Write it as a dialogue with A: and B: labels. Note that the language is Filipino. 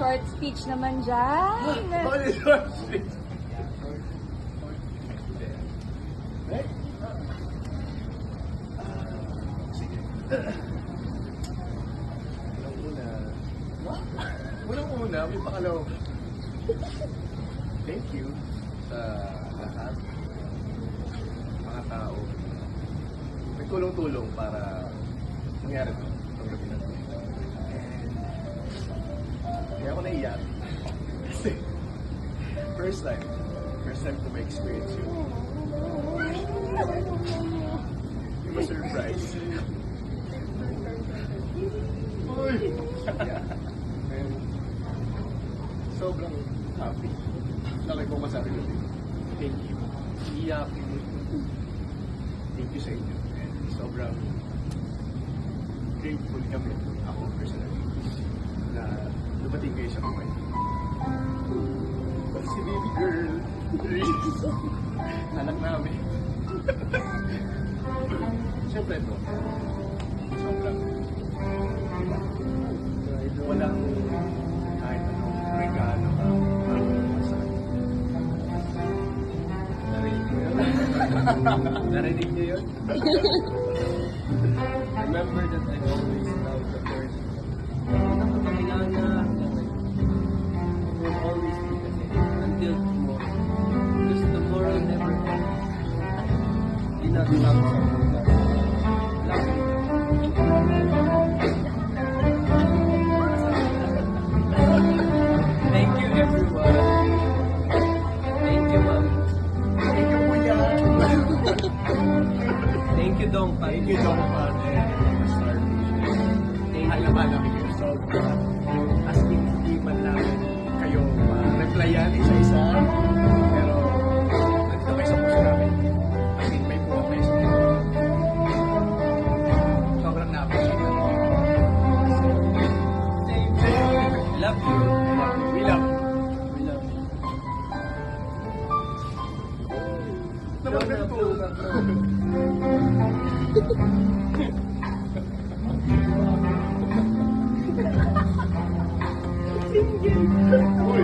A: short speech naman dyan.
B: Holy short speech. Sige. Unang-una, may pakalaw. Thank you sa lahat, mga tao. May tulong-tulong para mangyari ito. Itong gabi na ito. Kaya ako naiyak. Kasi, first time ko ma-experience yun. It was a surprise. Uy! And, sobrang happy. Laki ko masabi ko din. Thank you. Iyak. Thank you sa inyo. And sobrang grateful kami, ako personally, na dumating kayo sa buhay. Si baby girl, anak namin. Siyempre ito, sobrang walang kahit anong regalo ka masakit. Narinig mo yun? Narinig niyo yun?
C: Remember that I always love the person. Nakakakilala, will always be the same until tomorrow. Because tomorrow never ends. Di natin lang sa mga lagi. Thank you everyone. Thank you, Mami.
B: Thank you, Kuya.
C: Thank you, Dong Pan.
B: Thank you, John Pan. Alam ba namin yung solve ka? As in, hindi man lang kayo replyan isa-isa. Pero, nandito kayo sa puso namin. As in, may buwan kayo sa puso. Sobrang na-appreciate namin.
C: Love you.
B: We love you.
C: We love you.
B: Naman ganito. Uy!